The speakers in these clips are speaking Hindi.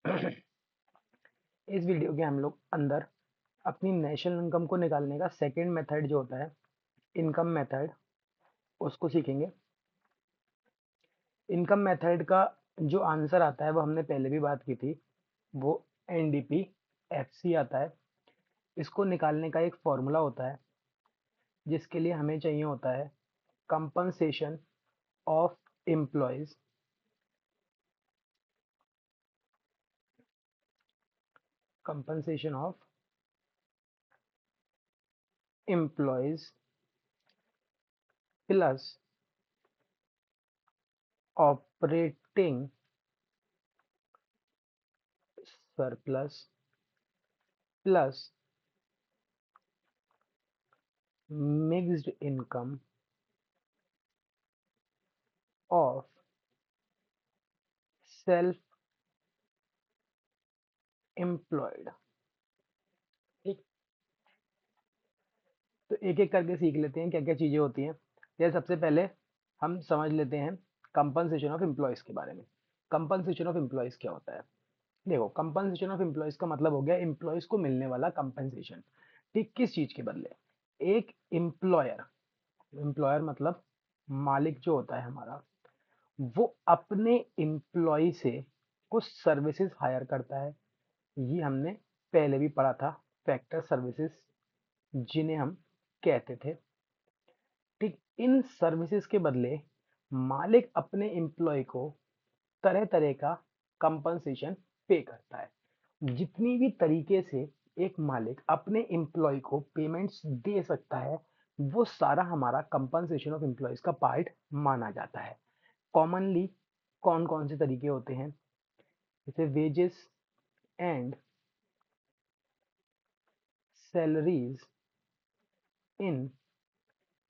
इस वीडियो के हम लोग अंदर अपनी नेशनल इनकम को निकालने का सेकंड मेथड जो होता है, इनकम मेथड, उसको सीखेंगे। इनकम मेथड का जो आंसर आता है वो हमने पहले भी बात की थी, वो एनडीपी एफसी आता है। इसको निकालने का एक फॉर्मूला होता है जिसके लिए हमें चाहिए होता है compensation of employees, compensation of employees plus operating surplus plus mixed income of self employed. ठीक, तो एक एक करके सीख लेते हैं क्या क्या चीजें होती हैं। जैसे सबसे पहले हम समझ लेते हैं कंपनसेशन ऑफ एम्प्लॉयज के बारे में। कंपनसेशन ऑफ एम्प्लॉयज क्या होता है? देखो, कंपनसेशन ऑफ एम्प्लॉयज का मतलब हो गया एम्प्लॉयज को मिलने वाला कंपनसेशन। ठीक, किस चीज के बदले? एक एम्प्लॉयर, एम्प्लॉयर मतलब मालिक जो होता है हमारा, वो अपने एम्प्लॉय से कुछ सर्विसेज हायर करता है। ये हमने पहले भी पढ़ा था, फैक्टर सर्विसेज जिन्हें हम कहते थे। ठीक, इन सर्विसेज के बदले मालिक अपने एम्प्लॉय को तरह तरह का कंपनसेशन पे करता है। जितनी भी तरीके से एक मालिक अपने एम्प्लॉय को पेमेंट्स दे सकता है, वो सारा हमारा कंपनसेशन ऑफ एम्प्लॉयज का पार्ट माना जाता है। कॉमनली कौन कौन से तरीके होते हैं? जैसे wages and salaries in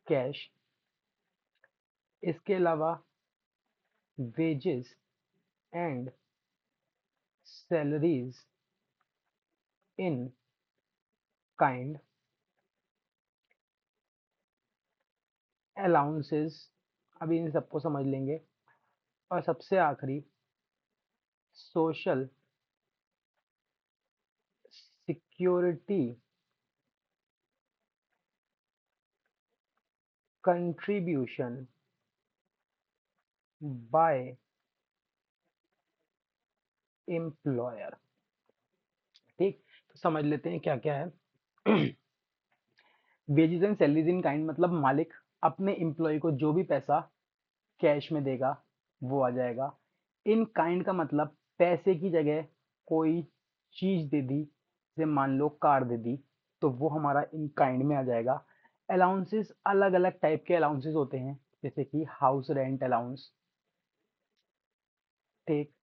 cash, इसके अलावा wages and salaries in kind, allowances, अभी इन सबको समझ लेंगे। और सबसे आखिरी social security contribution by employer. ठीक, तो समझ लेते हैं क्या क्या है। Wages and salaries in kind मतलब मालिक अपने एम्प्लॉय को जो भी पैसा कैश में देगा वो आ जाएगा। इन काइंड का मतलब पैसे की जगह कोई चीज दे दी, जैसे मान लो कार दे दी, तो वो हमारा इन काइंड में आ जाएगा। अलाउंसेस, अलग अलग टाइप के अलाउंसेस होते हैं, जैसे कि हाउस रेंट अलाउंस। ठीक,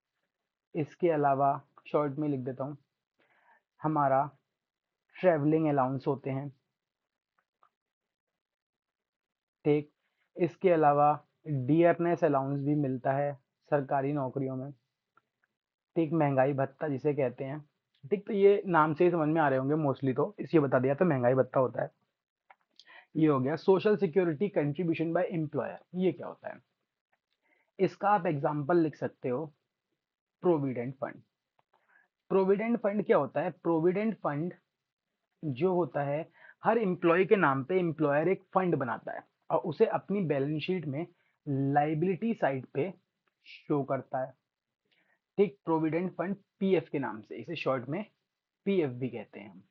इसके अलावा शॉर्ट में लिख देता हूँ, हमारा ट्रैवलिंग अलाउंस होते हैं। ठीक, इसके अलावा डियरनेस अलाउंस भी मिलता है सरकारी नौकरियों में। ठीक, महंगाई भत्ता जिसे कहते हैं। ठीक, तो ये नाम से ही समझ में आ रहे होंगे मोस्टली, तो इसलिए बता दिया, तो महंगाई भत्ता होता है। ये हो गया social security contribution by employer. ये क्या होता है? इसका आप एग्जांपल लिख सकते हो, प्रोविडेंट फंड। प्रोविडेंट फंड क्या होता है? प्रोविडेंट फंड जो होता है, हर एम्प्लॉय के नाम पे एम्प्लॉयर एक फंड बनाता है और उसे अपनी बैलेंस शीट में लाइबिलिटी साइड पे शो करता है। ठीक, प्रोविडेंट फंड पीएफ के नाम से, इसे शॉर्ट में पीएफ भी कहते हैं हम।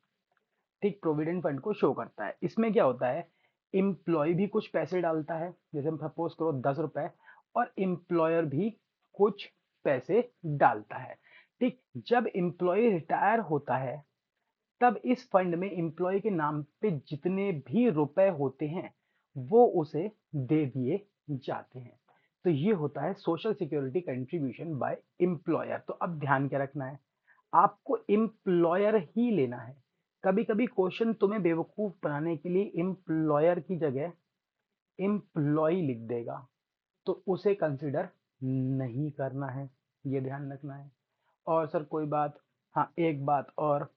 ठीक, प्रोविडेंट फंड को शो करता है। इसमें क्या होता है, एम्प्लॉय भी कुछ पैसे डालता है, जैसे हम सपोज करो 10 रुपए, और एम्प्लॉयर भी कुछ पैसे डालता है। ठीक, जब एम्प्लॉय रिटायर होता है, तब इस फंड में एम्प्लॉय के नाम पे जितने भी रुपए होते हैं वो उसे दे दिए जाते हैं। तो ये होता है social security contribution by employer. तो अब ध्यान क्या रखना है, आपको एम्प्लॉयर ही लेना है। कभी कभी क्वेश्चन तुम्हें बेवकूफ बनाने के लिए एम्प्लॉयर की जगह एम्प्लॉय लिख देगा, तो उसे कंसिडर नहीं करना है, ये ध्यान रखना है। और सर कोई बात, हाँ एक बात और,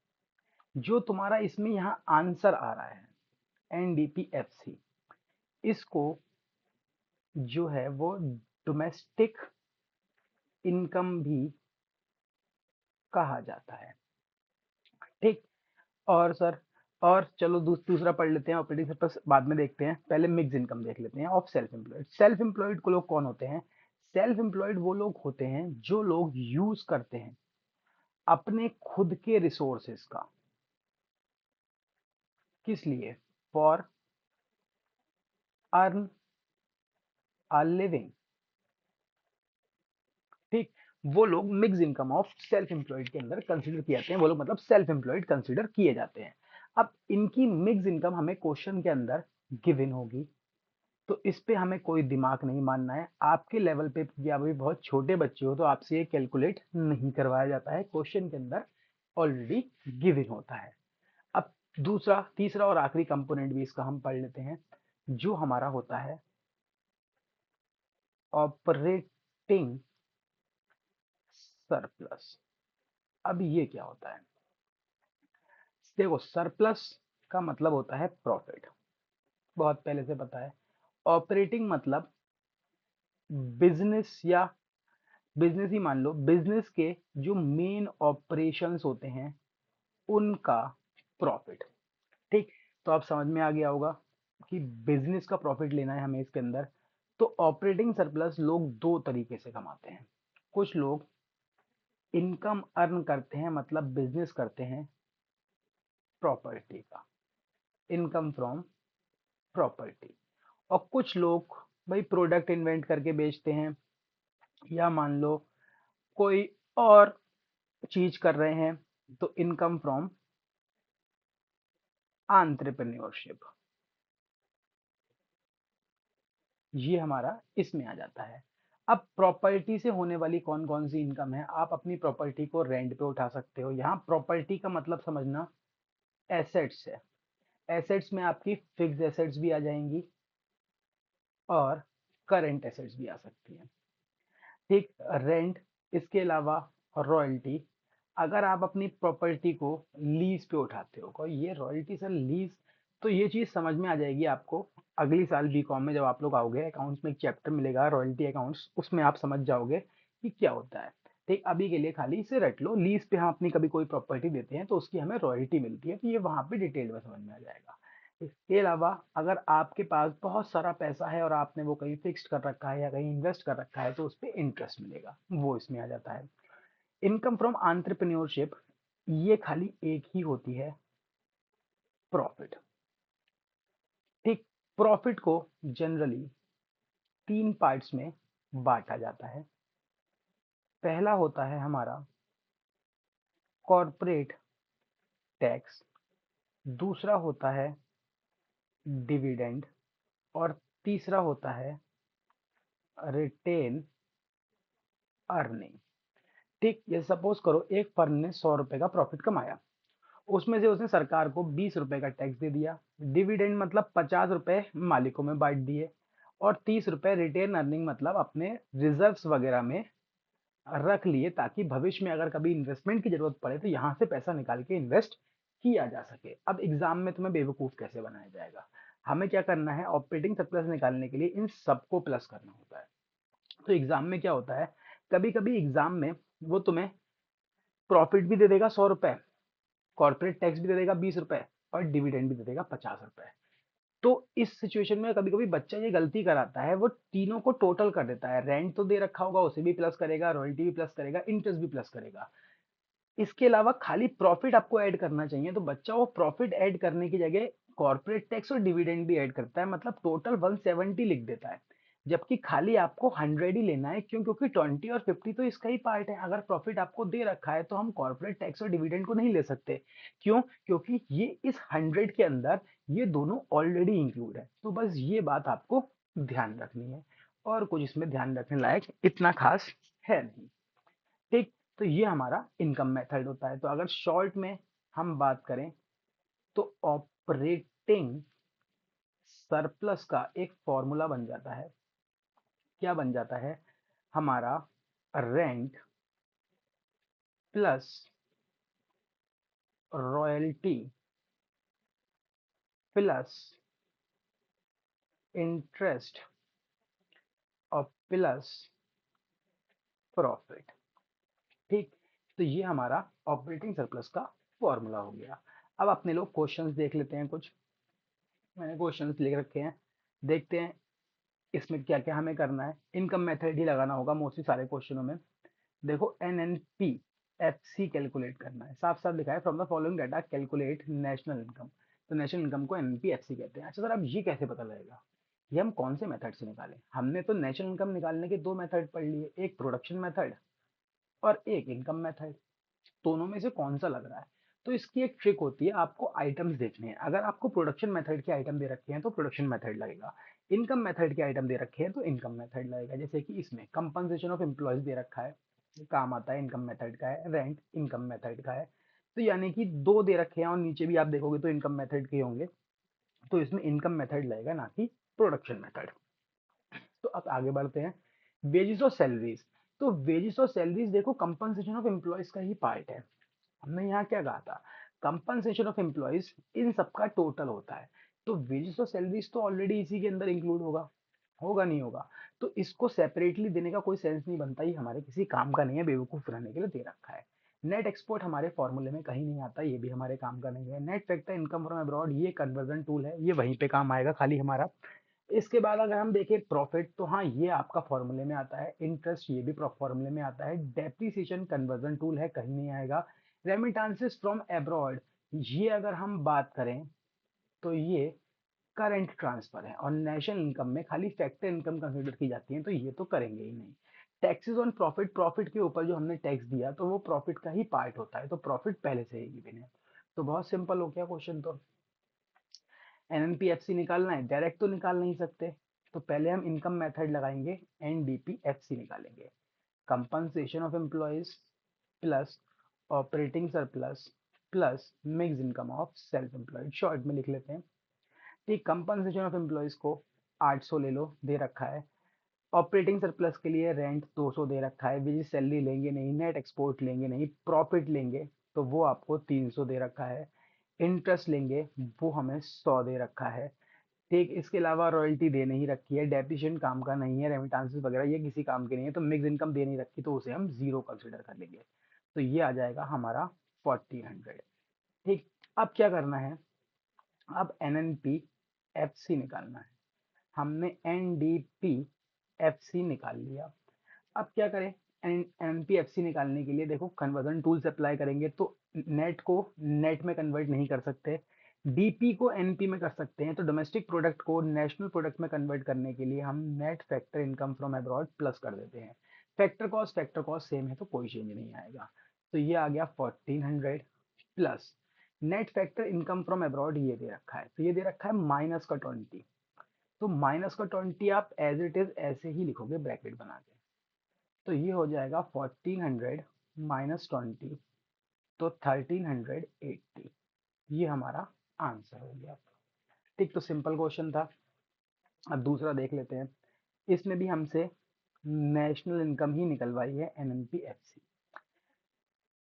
जो तुम्हारा इसमें यहाँ आंसर आ रहा है एनडीपीएफसी, इसको जो है वो डोमेस्टिक इनकम भी कहा जाता है। ठीक। और सर, और चलो दूसरा पढ़ लेते हैं, ऑपरेटिंग सरप्लस बाद में देखते हैं, पहले मिक्स इनकम देख लेते हैं of self employed. Self employed को लोग कौन होते हैं? सेल्फ एम्प्लॉयड वो लोग होते हैं जो लोग यूज करते हैं अपने खुद के रिसोर्सेस का। किस लिए? For earn a living. ठीक। वो लोग mix income of self employed के अंदर कंसीडर किए जाते हैं, वो लोग मतलब सेल्फ एम्प्लॉयड कंसीडर किए जाते हैं। अब इनकी मिक्स इनकम हमें क्वेश्चन के अंदर गिवन होगी, तो इस पे हमें कोई दिमाग नहीं मानना है। आपके लेवल पे या अभी बहुत छोटे बच्चे हो तो आपसे ये कैलकुलेट नहीं करवाया जाता है, क्वेश्चन के अंदर ऑलरेडी गिवन होता है। अब दूसरा तीसरा और आखिरी कंपोनेंट भी इसका हम पढ़ लेते हैं, जो हमारा होता है ऑपरेटिंग सरप्लस। अब ये क्या होता है? देखो, सरप्लस का मतलब होता है प्रॉफिट, बहुत पहले से पता है। ऑपरेटिंग मतलब बिजनेस, या बिजनेस ही मान लो, बिजनेस के जो मेन ऑपरेशंस होते हैं उनका प्रॉफिट। ठीक। तो आप समझ में आ गया होगा कि बिजनेस का प्रॉफिट लेना है हमें इसके अंदर। तो ऑपरेटिंग सरप्लस लोग दो तरीके से कमाते हैं। कुछ लोग इनकम अर्न करते हैं, मतलब बिजनेस करते हैं प्रॉपर्टी का, इनकम फ्रॉम प्रॉपर्टी। और कुछ लोग भाई प्रोडक्ट इन्वेंट करके बेचते हैं, या मान लो कोई और चीज कर रहे हैं, तो इनकम फ्रॉम एंटरप्रेन्योरशिप, ये हमारा इसमें आ जाता है। अब प्रॉपर्टी से होने वाली कौन कौन सी इनकम है? आप अपनी प्रॉपर्टी को रेंट पे उठा सकते हो। यहाँ प्रॉपर्टी का मतलब समझना एसेट्स है। एसेट्स में आपकी फिक्स्ड एसेट्स भी आ जाएंगी और करंट एसेट्स भी आ सकती हैं। ठीक। रेंट, इसके अलावा रॉयल्टी। अगर आप अपनी प्रॉपर्टी को लीज पे उठाते हो, कोई ये रॉयल्टी सर लीज, तो ये चीज समझ में आ जाएगी आपको अगली साल बीकॉम में, जब आप लोग आओगे अकाउंट्स में एक चैप्टर मिलेगा रॉयल्टी अकाउंट्स, उसमें आप समझ जाओगे कि क्या होता है। ठीक। अभी के लिए खाली इसे रट लो, लीज पे हम अपनी कभी कोई प्रॉपर्टी देते हैं तो उसकी हमें रॉयल्टी मिलती है, तो ये वहां पे डिटेल में समझ में आ जाएगा। इसके अलावा अगर आपके पास बहुत सारा पैसा है और आपने वो कहीं फिक्स्ड कर रखा है या कहीं इन्वेस्ट कर रखा है, तो उस पर इंटरेस्ट मिलेगा, वो इसमें आ जाता है। इनकम फ्रॉम एंटरप्रेन्योरशिप, ये खाली एक ही होती है, प्रॉफिट। ठीक। प्रॉफिट को जनरली तीन पार्ट्स में बांटा जाता है। पहला होता है हमारा कॉर्पोरेट टैक्स, दूसरा होता है डिविडेंड, और तीसरा होता है रिटेन अर्निंग। ठीक। ये सपोज करो एक फर्म ने 100 रुपए का प्रॉफिट कमाया, उसमें से उसने सरकार को 20 रुपए का टैक्स दे दिया, डिविडेंड मतलब 50 रुपए मालिकों में बांट दिए, और 30 रुपए रिटेन अर्निंग मतलब अपने रिजर्व्स वगैरह में रख लिए, ताकि भविष्य में अगर कभी इन्वेस्टमेंट की जरूरत पड़े तो यहाँ से पैसा निकाल के इन्वेस्ट किया जा सके। अब एग्जाम में तुम्हें बेवकूफ कैसे बनाया जाएगा? हमें क्या करना है, ऑपरेटिंग सरप्लस निकालने के लिए इन सबको प्लस करना होता है। तो एग्जाम में क्या होता है, कभी कभी एग्जाम में वो तुम्हें प्रॉफिट भी दे देगा 100 रुपए, कॉर्पोरेट टैक्स भी दे देगा 20 रुपए, और डिविडेंड भी दे देगा 50 रुपए। तो इस सिचुएशन में कभी कभी बच्चा ये गलती कराता है, वो तीनों को टोटल कर देता है, रेंट तो दे रखा होगा उसे भी प्लस करेगा, रॉयल्टी भी प्लस करेगा, इंटरेस्ट भी प्लस करेगा। इसके अलावा खाली प्रॉफिट आपको ऐड करना चाहिए, तो बच्चा वो प्रॉफिट ऐड करने की जगह कॉर्पोरेट टैक्स और डिविडेंड भी ऐड करता है, मतलब टोटल 170 लिख देता है। जबकि खाली आपको 100 ही लेना है, क्यों? क्योंकि 20 और 50 तो इसका ही पार्ट है। अगर प्रॉफिट आपको दे रखा है तो हम कॉर्पोरेट टैक्स और डिविडेंड को नहीं ले सकते। क्यों? क्योंकि ये इस 100 के अंदर ये दोनों ऑलरेडी इंक्लूड है। तो बस ये बात आपको ध्यान रखनी है, और कुछ इसमें ध्यान रखने लायक इतना खास है नहीं। ठीक। तो ये हमारा इनकम मेथड होता है। तो अगर शॉर्ट में हम बात करें, तो ऑपरेटिंग सरप्लस का एक फॉर्मूला बन जाता है। क्या बन जाता है? हमारा rent plus royalty plus interest और प्लस प्रॉफिट। ठीक। तो ये हमारा ऑपरेटिंग सरप्लस का फॉर्मूला हो गया। अब अपने लोग क्वेश्चंस देख लेते हैं कुछ। मैंने क्वेश्चंस लिख रखे हैं, देखते हैं इसमें क्या क्या हमें करना है। इनकम मेथड ही लगाना होगा मोस्टली सारे क्वेश्चनों में। देखो एनएनपी एफसी कैलकुलेट करना है, साफ साफ लिखा है from the following data calculate national income. तो नेशनल इनकम को एनएनपी एफसी कहते हैं। अच्छा सर अब ये कैसे पता लगेगा, ये हम कौन से मेथड से निकालें? हमने तो नेशनल इनकम निकालने के दो मेथड पढ़ लिए, एक प्रोडक्शन मेथड और एक इनकम मेथड। दोनों में से कौन सा लग रहा है? तो इसकी एक ट्रिक होती है, आपको आइटम्स देखने हैं। अगर आपको प्रोडक्शन मेथड के आइटम दे रखे हैं तो प्रोडक्शन मेथड लगेगा, इनकम मेथड के आइटम दे रखे हैं तो इनकम मेथड लगेगा। जैसे कि इसमें कंपनसेशन ऑफ एम्प्लॉयज दे रखा है, काम आता है इनकम मेथड का है, रेंट इनकम मेथड का है। तो यानी कि दो दे रखे हैं और नीचे भी आप देखोगे तो इनकम मेथड के होंगे, तो इसमें इनकम मेथड लगेगा ना कि प्रोडक्शन मेथड। तो अब आगे बढ़ते हैं, वेजेस और सैलरीज। तो वेजेस और सैलरीज देखो कंपनसेशन ऑफ एम्प्लॉयज का ही पार्ट है। हमने यहाँ क्या कहा था, कंपनसेशन ऑफ एम्प्लॉयज इन सबका टोटल होता है। तो वेजेस और सैलरीज तो ऑलरेडी इसी के अंदर इंक्लूड होगा, होगा नहीं होगा? तो इसको सेपरेटली देने का कोई सेंस नहीं बनता, ये हमारे किसी काम का नहीं है, बेवकूफ रहने के लिए दे रखा है। नेट एक्सपोर्ट हमारे फॉर्मूले में कहीं नहीं आता, ये भी हमारे काम का नहीं है। Net factor income from abroad ये कन्वर्जन टूल है, ये वहीं पे काम आएगा खाली हमारा। इसके बाद अगर हम देखें प्रॉफिट, तो हाँ ये आपका फॉर्मूले में आता है। इंटरेस्ट ये भी फॉर्मूले में आता है। डेप्रिसिएशन कन्वर्जन टूल है, कहीं नहीं आएगा। रेमिटांसेस फ्रॉम अब्रॉड, ये अगर हम बात करें तो ये करंट ट्रांसफर है, और नेशनल इनकम में खाली फैक्टर इनकम कंसिडर की जाती है, तो ये तो करेंगे ही नहीं। टैक्सेस ऑन प्रॉफिट, प्रॉफिट के ऊपर जो हमने टैक्स दिया तो वो प्रॉफिट का ही पार्ट होता है, तो प्रॉफिट पहले से ही गिवन है। तो बहुत सिंपल हो गया क्वेश्चन। तो एनएनपीएफसी निकालना है, डायरेक्ट तो निकाल नहीं सकते, तो पहले हम इनकम मेथड लगाएंगे, एनडीपीएफसी निकालेंगे। Compensation of employees plus operating surplus plus mix income of self employed, short में लिख लेते हैं। ठीक, कंपनसेशन ऑफ एम्प्लॉयज को 800 ले लो, दे रखा है। ऑपरेटिंग सरप्लस के लिए रेंट 200 दे रखा है, विजिट सैलरी लेंगे नहीं, नेट एक्सपोर्ट लेंगे नहीं, प्रॉफिट लेंगे तो वो आपको 300 दे रखा है। इंटरेस्ट लेंगे वो हमें 100 दे रखा है। ठीक, इसके अलावा रॉयल्टी दे नहीं रखी है, डेप्रिसिएशन काम का नहीं है, रेमिटांसेस वगैरह ये किसी काम के नहीं है, तो मिक्स इनकम दे नहीं रखी, तो उसे हम जीरो कंसिडर कर लेंगे। तो ये आ जाएगा हमारा 1400। ठीक, अब क्या करना है, अब N N P F C निकालना है। हमने N D P F C निकाल लिया। अब क्या करें, एन पी एफ सी निकालने के लिए देखो कन्वर्जन टूल से अप्लाई करेंगे, तो नेट को नेट में कन्वर्ट नहीं कर सकते, डीपी को एनपी में कर सकते हैं। तो डोमेस्टिक प्रोडक्ट को नेशनल प्रोडक्ट में कन्वर्ट करने के लिए हम net factor income from abroad plus कर देते हैं। फैक्टर कॉस्ट सेम है तो कोई चेंज नहीं आएगा। तो ये आ गया 1400 plus net factor income from abroad, ये दे रखा है, तो ये दे रखा है माइनस का 20। तो माइनस का 20 आप एज इट इज ऐसे ही लिखोगे ब्रैकेट बना के, तो ये हो जाएगा 1400 माइनस 20, तो 1380। ये हमारा आंसर हो गया। ठीक, तो सिंपल क्वेश्चन था। अब दूसरा देख लेते हैं, इसमें भी हमसे नेशनल इनकम ही निकलवाई है, एनएनपीएफसी।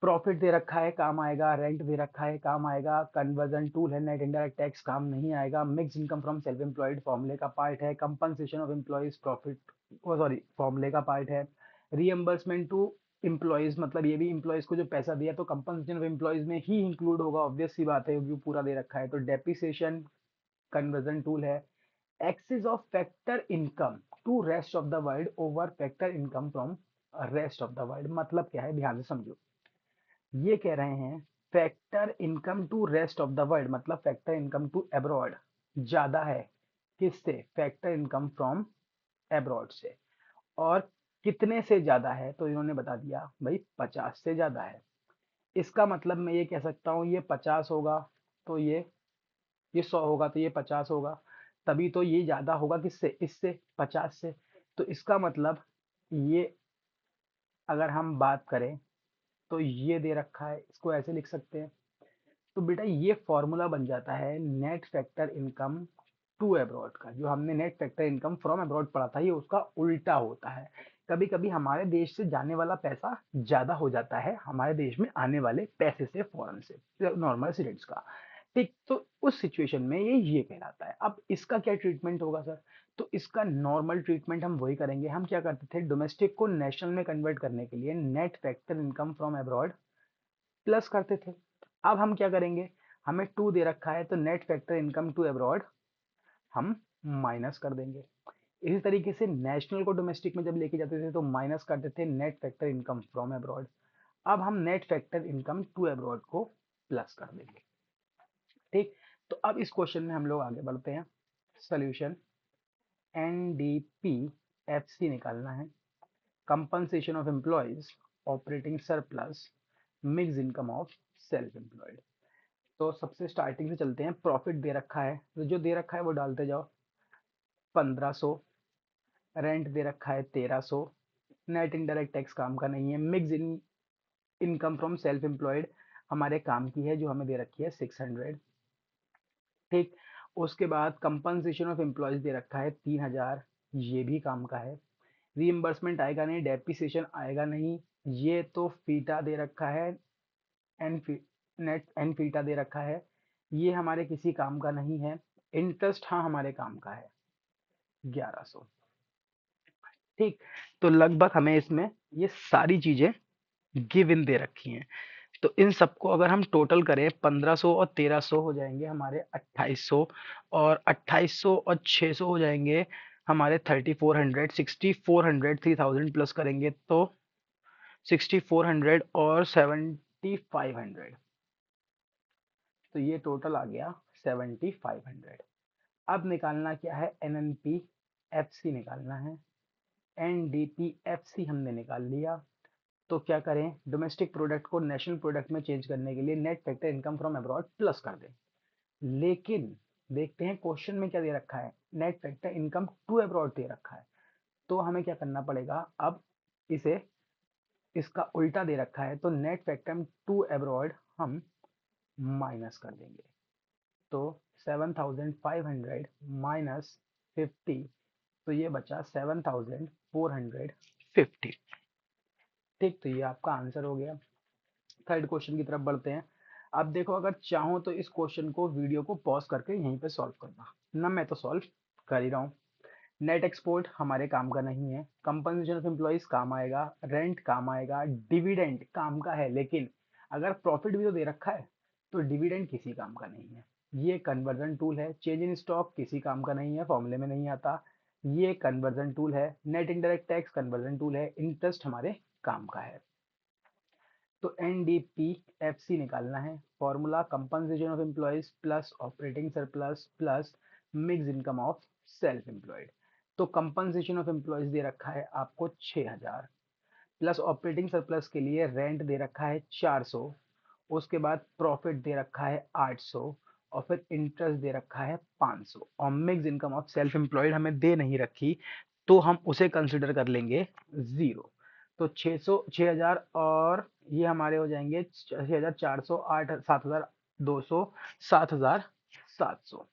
प्रॉफिट दे रखा है, काम आएगा। रेंट दे रखा है, काम आएगा। कन्वर्जन टूल है, नेट इनडायरेक्ट टैक्स काम नहीं आएगा। Mix income from self employed फॉर्मूले का पार्ट है। Compensation of employees profit, sorry फॉर्मूले का पार्ट है। रीएम्बर्समेंट टू एम्प्लॉयज, मतलब ये भी एम्प्लॉयज को जो पैसा दिया तो कंपनसेशन ऑफ एम्प्लॉयज में ही इंक्लूड होगा, ऑब्वियस सी बात है, व्यू पूरा दे रखा है। तो डेप्रिसिएशन कन्वर्जन टूल है। Excess of factor income to rest of the world over factor income from rest of the world, मतलब क्या है ध्यान से समझो। ये कह रहे हैं factor income to rest of the world, मतलब फैक्टर इनकम टू अब्रॉड ज्यादा है किससे, फैक्टर इनकम फ्रॉम अब्रॉड से। और कितने से ज्यादा है, तो इन्होंने बता दिया भाई 50 से ज्यादा है। इसका मतलब मैं ये कह सकता हूँ ये 50 होगा, तो ये 100 होगा, तो ये 50 होगा, तभी तो ये ज्यादा होगा किससे, इससे 50 से। तो इसका मतलब ये अगर हम बात करें तो ये दे रखा है, इसको ऐसे लिख सकते हैं। तो बेटा ये फॉर्मूला बन जाता है net factor income to abroad का। जो हमने net factor income from abroad पढ़ा था, ये उसका उल्टा होता है। कभी कभी हमारे देश से जाने वाला पैसा ज्यादा हो जाता है हमारे देश में आने वाले पैसे से, फॉरेन से, नॉर्मल रेसिडेंट्स का। ठीक, तो उस सिचुएशन में ये कहलाता है। अब इसका क्या ट्रीटमेंट होगा सर, तो इसका नॉर्मल ट्रीटमेंट हम वही करेंगे। हम क्या करते थे, डोमेस्टिक को नेशनल में कन्वर्ट करने के लिए net factor income from abroad plus करते थे। अब हम क्या करेंगे, हमें 2 दे रखा है तो net factor income to abroad हम माइनस कर देंगे। इसी तरीके से नेशनल को डोमेस्टिक में जब लेके जाते थे तो माइनस करते थे net factor income from abroad. अब हम net factor income to abroad को प्लस कर देंगे। ठीक, तो अब इस क्वेश्चन में हम लोग आगे बढ़ते हैं। सोल्यूशन, एनडीपीएफसी निकालना है, compensation of employees, operating surplus, mix income of self employed. तो सबसे स्टार्टिंग से चलते हैं। प्रॉफिट दे रखा है तो जो दे रखा है वो डालते जाओ, 1500। रेंट दे रखा है 1300। नेट इनडायरेक्ट टैक्स काम का नहीं है। Mix income from self employed हमारे काम की है, जो हमें दे रखी है 600। ठीक, उसके बाद कंपनसेशन ऑफ एम्प्लॉयज दे रखा है 3000, ये भी काम का है। रीइंबर्समेंट आएगा नहीं, डेप्रिसिएशन आएगा नहीं, ये तो फीटा दे रखा है, एन नेट एन फीटा दे रखा है, ये हमारे किसी काम का नहीं है। इंटरेस्ट हाँ हमारे काम का है, 1100। ठीक, तो लगभग हमें इसमें ये सारी चीजें गिव इन दे रखी हैं। तो इन सबको अगर हम टोटल करें, 1500 और 1300 हो जाएंगे हमारे 2800, और 2800 और 600 हो जाएंगे हमारे 3400। 6400 3000 प्लस करेंगे तो 6400 और 7500, तो ये टोटल आ गया 7500। अब निकालना क्या है, एनएनपी एफसी निकालना है। एनडीपी एफसी हमने निकाल लिया। तो क्या करें, डोमेस्टिक प्रोडक्ट को नेशनल प्रोडक्ट में चेंज करने के लिए net factor income from abroad plus कर दें। लेकिन देखते हैं क्वेश्चन में क्या दे रखा है, net factor income to abroad दे रखा है। तो हमें क्या करना पड़ेगा, अब इसे इसका उल्टा दे रखा है तो नेट फैक्टर टू अब्रॉड हम माइनस कर देंगे। तो 7500 माइनस 50, तो ये बचा 7450। ठीक, तो ये आपका आंसर हो गया। थर्ड क्वेश्चन की तरफ बढ़ते हैं। अब देखो, अगर चाहो तो इस क्वेश्चन को वीडियो को पॉज करके यहीं पे सॉल्व करना ना, मैं तो सॉल्व कर ही रहा हूँ। नेट एक्सपोर्ट हमारे काम का नहीं है, कंपनसेशन ऑफ एम्प्लॉइज काम आएगा, रेंट काम आएगा, डिविडेंड काम का है, लेकिन अगर प्रॉफिट भी तो दे रखा है तो डिविडेंड किसी काम का नहीं है। ये कन्वर्जन टूल है। चेंज इन स्टॉक किसी काम का नहीं है, फॉर्मूले में नहीं आता, ये कन्वर्जन टूल है। Net indirect tax conversion tool है। इंटरेस्ट हमारे काम का है। तो एनडीपीएफसी निकालना है। Formula, compensation of employees plus operating surplus plus mix income of self employed. तो कंपनसेशन ऑफ एम्प्लॉयज दे रखा है आपको 6000, प्लस ऑपरेटिंग सरप्लस के लिए रेंट दे रखा है 400, उसके बाद प्रॉफिट दे रखा है 800, और फिर इंटरेस्ट दे रखा है 500, और mix income of self employed हमें दे नहीं रखी, तो हम उसे कंसिडर कर लेंगे जीरो। तो 600 6000 और ये हमारे हो जाएंगे 6400, 8 7200, 7700।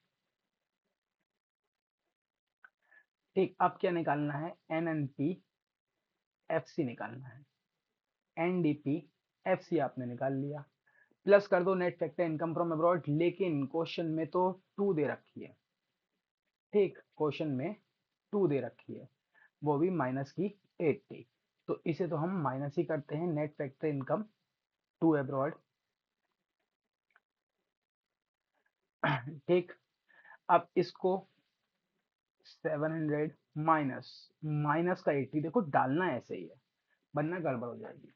ठीक, अब क्या निकालना है, एनएनपी एफसी निकालना है। एनडीपी एफसी आपने निकाल लिया, प्लस कर दो net factor income from abroad, लेकिन क्वेश्चन में तो 2 दे रखी है। ठीक, क्वेश्चन में 2 दे रखी है, वो भी माइनस की 80। तो इसे तो हम माइनस ही करते हैं, net factor income to abroad. ठीक, अब इसको 700 माइनस माइनस का 80, देखो डालना ऐसे ही है वरना गड़बड़ हो जाएगी।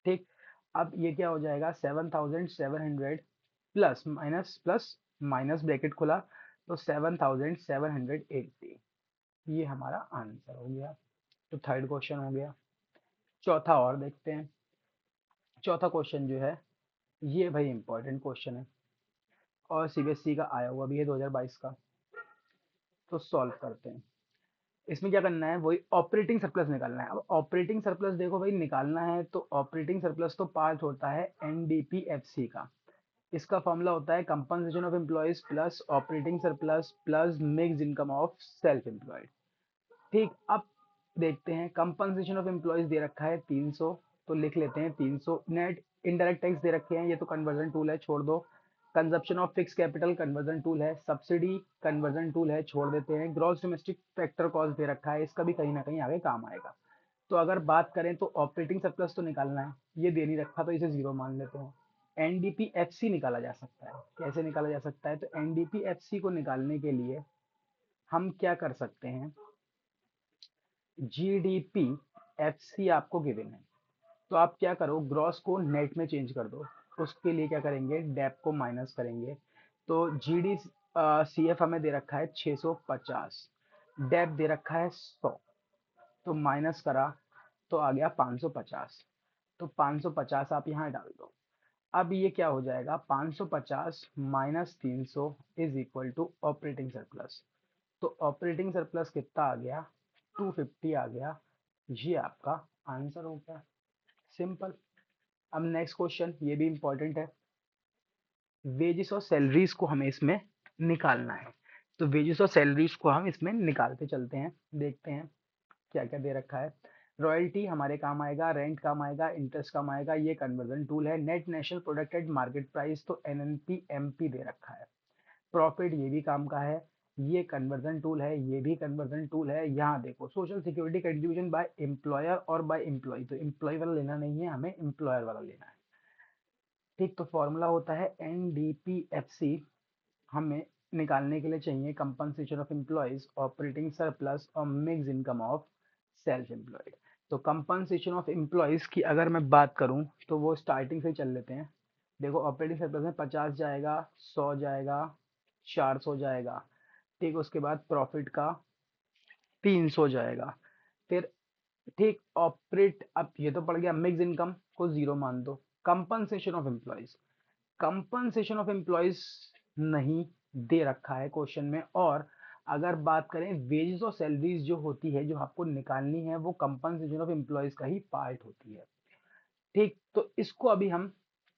ठीक, अब ये क्या हो जाएगा, 7700 plus minus plus minus bracket खुला, तो 7780, ये हमारा आंसर हो गया। तो थर्ड क्वेश्चन हो गया। चौथा और देखते हैं। चौथा क्वेश्चन जो है, ये भाई इंपॉर्टेंट क्वेश्चन है और सीबीएसई का आया हुआ भी है 2022 का। तो सॉल्व करते हैं। इसमें क्या करना है, वही ऑपरेटिंग सरप्लस निकालना है। अब ऑपरेटिंग सरप्लस देखो भाई, निकालना है तो ऑपरेटिंग सरप्लस तो पार्ट होता है एनडीपीएफसी का। इसका फॉर्मूला होता है compensation of employees plus operating surplus plus mix income of self employed. ठीक, अब देखते हैं, कंपनसेशन ऑफ एम्प्लॉयज दे रखा है 300, तो लिख लेते हैं 300। नेट इनडायरेक्ट टैक्स दे रखे हैं, ये तो कन्वर्जन टूल है, छोड़ दो। Consumption of fix capital conversion tool है, सब्सिडी कन्वर्जन टूल है, छोड़ देते हैं। ग्रॉस डोमेस्टिक फैक्टर कॉस्ट दे रखा है, इसका भी कहीं ना कहीं आगे काम आएगा। तो अगर बात करें तो ऑपरेटिंग सरप्लस तो निकालना है, ये दे नहीं रखा तो इसे जीरो मान लेते हैं। एनडीपीएफसी निकाला जा सकता है, कैसे निकाला जा सकता है? तो एनडीपीएफसी को निकालने के लिए हम क्या कर सकते हैं, जीडीपी एफसी आपको गिवन है, तो आप क्या करो, ग्रॉस को नेट में चेंज कर दो। उसके लिए क्या करेंगे, डेप को माइनस करेंगे। तो जीडी सी एफ हमें दे रखा है 650, डेप दे रखा है 100, तो माइनस करा तो आ गया 550। तो 550 आप यहाँ डाल दो। अब ये क्या हो जाएगा, 550 minus 300 is equal to operating surplus. तो ऑपरेटिंग सरप्लस कितना आ गया, 250 आ गया। ये आपका आंसर हो गया, सिंपल। अब नेक्स्ट क्वेश्चन, ये भी इंपॉर्टेंट है। वेजेस और सैलरीज को हमें इसमें निकालना है, तो वेजेस और सैलरीज को हम इसमें निकालते चलते हैं, देखते हैं क्या क्या दे रखा है। रॉयल्टी हमारे काम आएगा, रेंट काम आएगा, इंटरेस्ट काम आएगा, ये कन्वर्जन टूल है। Net national product at market price, तो एनएनपी एमपी दे रखा है। प्रॉफिट ये भी काम का है, ये कन्वर्जन टूल है, ये भी कन्वर्जन टूल है। यहाँ देखो social security contribution by employer और बाय एम्प्लॉय, तो एम्प्लॉय वाला लेना नहीं है, हमें एम्प्लॉयर वाला लेना है। ठीक, तो फॉर्मूला होता है एनडीपीएफसी। हमें निकालने के लिए चाहिए compensation of employees, operating surplus और mix income of self employed. तो कंपनसेशन ऑफ एम्प्लॉयज की अगर मैं बात करूं तो वो स्टार्टिंग से चल लेते हैं। देखो ऑपरेटिंग सरप्लस में 50 जाएगा, 100 जाएगा, 400 जाएगा। ठीक, उसके बाद प्रॉफिट का 300 जाएगा। फिर ठीक ऑपरेट, अब ये तो पड़ गया, मिक्स इनकम को जीरो मान दो। Compensation of employees, compensation of employees नहीं दे रखा है क्वेश्चन में। और अगर बात करें वेजेस और सैलरीज जो होती है, जो आपको निकालनी है, वो कंपनसेशन ऑफ एम्प्लॉयज का ही पार्ट होती है। ठीक, तो इसको अभी हम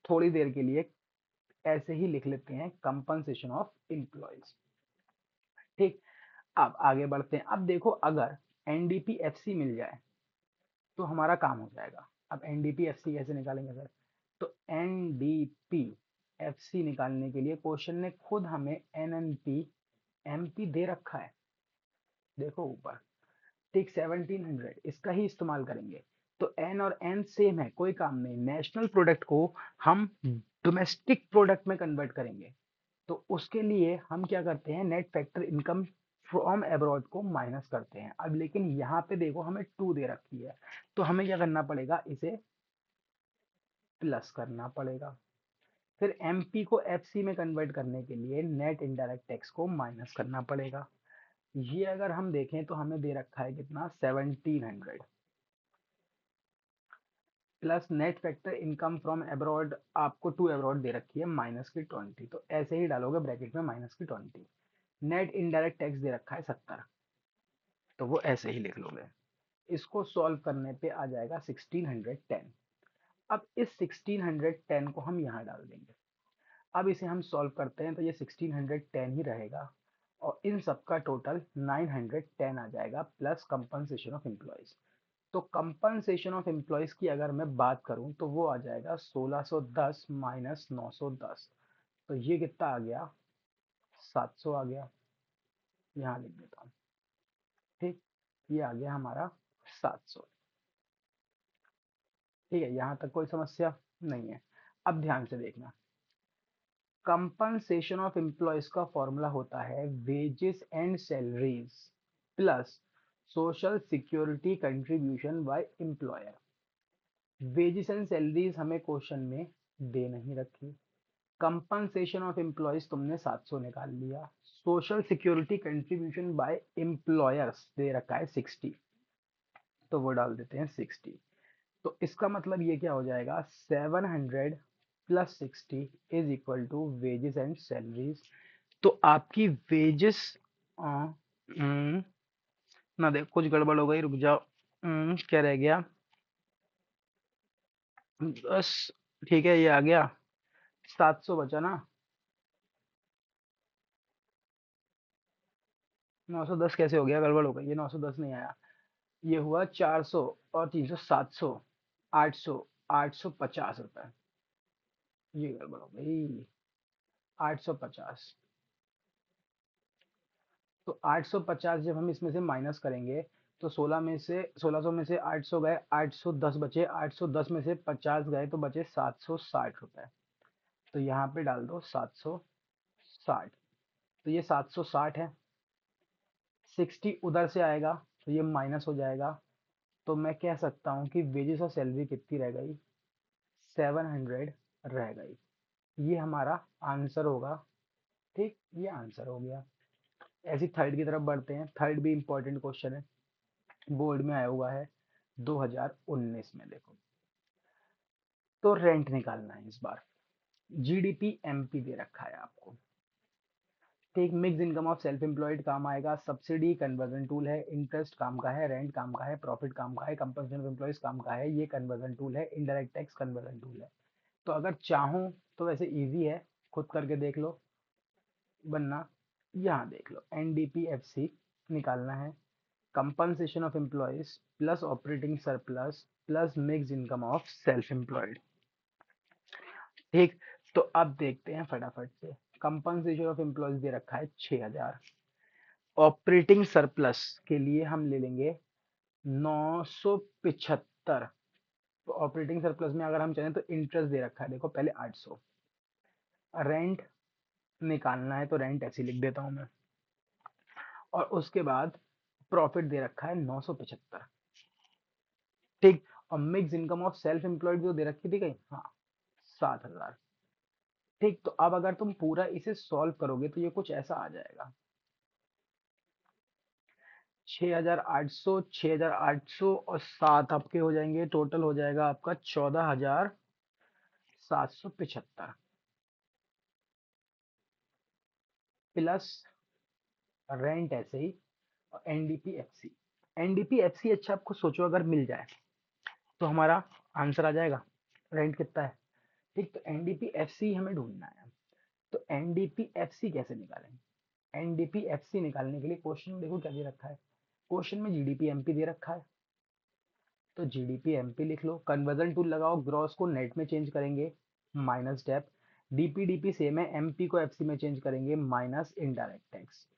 थोड़ी देर के लिए ऐसे ही लिख लेते हैं, कंपनसेशन ऑफ एम्प्लॉयज। ठीक, अब आगे बढ़ते हैं। अब देखो अगर एनडीपीएफसी मिल जाए तो हमारा काम हो जाएगा। अब एनडीपीएफसी कैसे निकालेंगे सर? तो एनडीपीएफसी निकालने के लिए क्वेश्चन ने खुद हमें एनएनपी एमपी दे रखा है, देखो ऊपर। ठीक, 1700 इसका ही इस्तेमाल करेंगे। तो एन और एन सेम है, कोई काम नहीं। नेशनल प्रोडक्ट को हम डोमेस्टिक प्रोडक्ट में कन्वर्ट करेंगे, तो उसके लिए हम क्या करते हैं, net factor income from abroad को माइनस करते हैं। अब लेकिन यहाँ पे देखो हमें 2 दे रखी है, तो हमें क्या करना पड़ेगा, इसे प्लस करना पड़ेगा। फिर एमपी को एफसी में कन्वर्ट करने के लिए नेट इनडायरेक्ट टैक्स को माइनस करना पड़ेगा। ये अगर हम देखें तो हमें दे रखा है कितना, 1700 plus net factor income from abroad, आपको टू अब्रॉड दे रखी है माइनस की 20, तो ऐसे ही डालोगे ब्रैकेट में माइनस की 20। नेट इनडायरेक्ट टैक्स दे रखा है 70, तो वो ऐसे ही लिख लोगे। इसको सॉल्व करने पे आ जाएगा 1610। अब इस 1610 को हम यहाँ डाल देंगे। अब इसे हम सॉल्व करते हैं तो ये 1610 ही रहेगा, और इन सब का टोटल 910 आ जाएगा, प्लस कंपनसेशन ऑफ एम्प्लॉयज। तो कंपनसेशन ऑफ एम्प्लॉयज की अगर मैं बात करूं तो वो आ जाएगा 1610 माइनस 910, तो ये कितना आ गया, 700 आ गया। यहाँ लिख देता हूँ। ठीक, ये आ गया हमारा 700। ठीक है, यहाँ तक कोई समस्या नहीं है। अब ध्यान से देखना, कंपनसेशन ऑफ एम्प्लॉयज का फॉर्मूला होता है wages and salaries plus social security contribution by employer. Wages and salaries हमें क्वेश्चन में दे नहीं रखी। कंपनसेशन ऑफ एम्प्लॉयज तुमने 700 निकाल लिया। Social security contribution by employers दे रखा है 60, तो वो डाल देते हैं 60। तो इसका मतलब ये क्या हो जाएगा, 700 plus 60 is equal to wages and salaries. तो आपकी वेजेस, ना देख कुछ गड़बड़ हो गई, रुक जाओ। क्या रह गया, बस। ठीक है, ये आ गया 700 बचा ना, 910 कैसे हो गया, गड़बड़ हो गई, ये 910 नहीं आया। ये हुआ 400 और 300, 700, 800, 850 रुपए, ये गड़बड़ हो गई। 850। तो 850 जब हम इसमें से माइनस करेंगे तो 1600 में से 800 गए, 810 बचे, 810 में से 50 गए तो बचे 760 रुपए। तो यहाँ पे डाल दो 760। तो ये 760 है, 60 उधर से आएगा तो ये माइनस हो जाएगा। तो मैं कह सकता हूँ कि वेजेस और सैलरी कितनी रह गई, 700 रह गई। ये हमारा आंसर होगा। ठीक, ये आंसर हो गया। ऐसी थर्ड की तरफ बढ़ते हैं। थर्ड भी इंपॉर्टेंट क्वेश्चन है, बोर्ड में आया हुआ है 2019 में। देखो, तो रेंट निकालना है इस बार। जीडीपी एमपी दे रखा है आपको। ठीक, mix income of self employed काम आएगा, सब्सिडी कन्वर्जन टूल है, इंटरेस्ट काम का है, रेंट काम का है, प्रॉफिट काम का है, कंपनसेशन ऑफ एम्प्लॉयज काम का है, ये कन्वर्जन टूल है, इनडायरेक्ट टैक्स कन्वर्जन टूल है। तो अगर चाहूं तो वैसे इजी है, खुद करके देख लो, वरना यहाँ देख लो। एनडीपीएफसी निकालना है, compensation of employees plus operating surplus plus mix income of self employed. ठीक, तो अब देखते हैं फटाफट से। कंपनसेशन ऑफ एम्प्लॉयज दे रखा है 6000। ऑपरेटिंग सरप्लस के लिए हम ले लेंगे 975। तो ऑपरेटिंग सरप्लस में अगर हम चाहें तो इंटरेस्ट दे रखा है, देखो पहले 800। रेंट निकालना है तो रेंट ऐसे लिख देता हूं मैं। और उसके बाद प्रॉफिट दे रखा है 975। ठीक, और mix income of self employed जो दे रखी थी कहीं, हाँ, 7000। ठीक, तो अब अगर तुम पूरा इसे सॉल्व करोगे तो ये कुछ ऐसा आ जाएगा, 6800, 6800 और 7 आपके हो जाएंगे, टोटल हो जाएगा आपका 14775 प्लस रेंट ऐसे ही। और एनडीपीएफसी, एनडीपीएफसी अच्छा आपको सोचो अगर मिल जाए तो हमारा आंसर आ जाएगा। रेंट कितना है, ठीक, तो एनडीपीएफसी हमें ढूंढना है। तो एनडीपीएफसी कैसे निकालेंगे? एनडीपीएफसी निकालने के लिए क्वेश्चन में देखो क्या दे रखा है। क्वेश्चन में जीडीपी एमपी दे रखा है, तो जीडीपी एमपी लिख लो, कन्वर्जन टूल लगाओ, ग्रॉस को नेट में चेंज करेंगे माइनस डेप, डीपीडीपी सेम है, एमपी को एफसी में चेंज करेंगे माइनस इनडायरेक्ट टैक्स।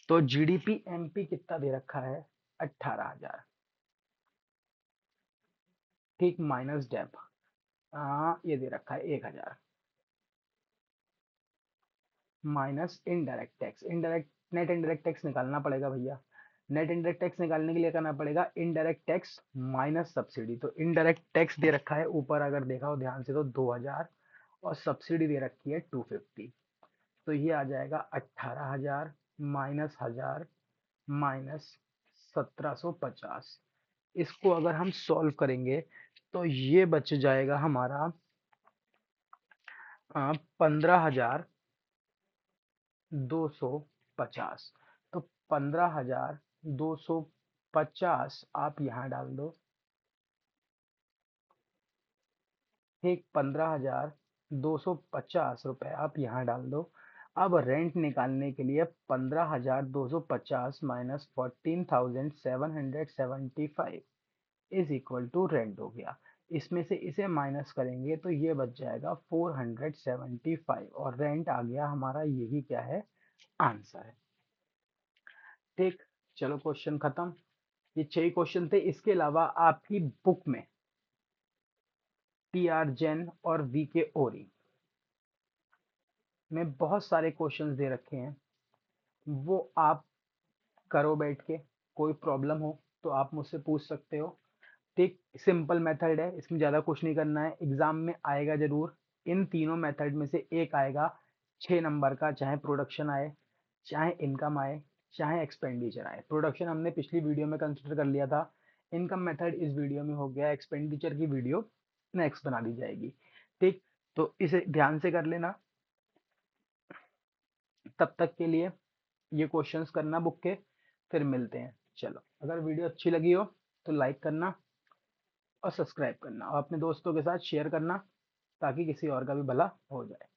तो जीडीपी एमपी कितना दे रखा है, 18000। ठीक, माइनस डेप ये दे रखा है 1000 minus indirect tax. Indirect net indirect tax निकालना पड़ेगा भैया। नेट इनडायरेक्ट टैक्स निकालने के लिए करना पड़ेगा इनडायरेक्ट टैक्स माइनस सब्सिडी। तो इनडायरेक्ट टैक्स दे रखा है ऊपर, अगर देखा हो ध्यान से तो 2000, और सब्सिडी दे रखी है 250। तो ये आ जाएगा 18000 माइनस 1000 माइनस 1750। इसको अगर हम सॉल्व करेंगे तो ये बच जाएगा हमारा 15250। तो 15250 आप यहाँ डाल दो। ठीक, 15250 रुपए आप यहाँ डाल दो। अब रेंट निकालने के लिए 15250 minus 14775 is equal to rent हो गया। इसमें से इसे माइनस करेंगे तो ये बच जाएगा 475, और रेंट आ गया हमारा, यही क्या है, आंसर है। ठीक, चलो क्वेश्चन खत्म। ये 6 क्वेश्चन थे। इसके अलावा आपकी बुक में टी आर जैन और वी के ओरी में बहुत सारे क्वेश्चंस दे रखे हैं, वो आप करो बैठ के। कोई प्रॉब्लम हो तो आप मुझसे पूछ सकते हो। ठीक, सिंपल मेथड है, इसमें ज़्यादा कुछ नहीं करना है, एग्जाम में आएगा जरूर। इन तीनों मेथड में से एक आएगा 6 नंबर का, चाहे प्रोडक्शन आए, चाहे इनकम आए, चाहे एक्सपेंडिचर आए। प्रोडक्शन हमने पिछली वीडियो में कंसिडर कर लिया था, इनकम मेथड इस वीडियो में हो गया, एक्सपेंडिचर की वीडियो नेक्स्ट बना दी जाएगी। ठीक, तो इसे ध्यान से कर लेना। तब तक के लिए ये क्वेश्चंस करना बुक के, फिर मिलते हैं। चलो, अगर वीडियो अच्छी लगी हो तो लाइक करना और सब्सक्राइब करना, और अपने दोस्तों के साथ शेयर करना, ताकि किसी और का भी भला हो जाए।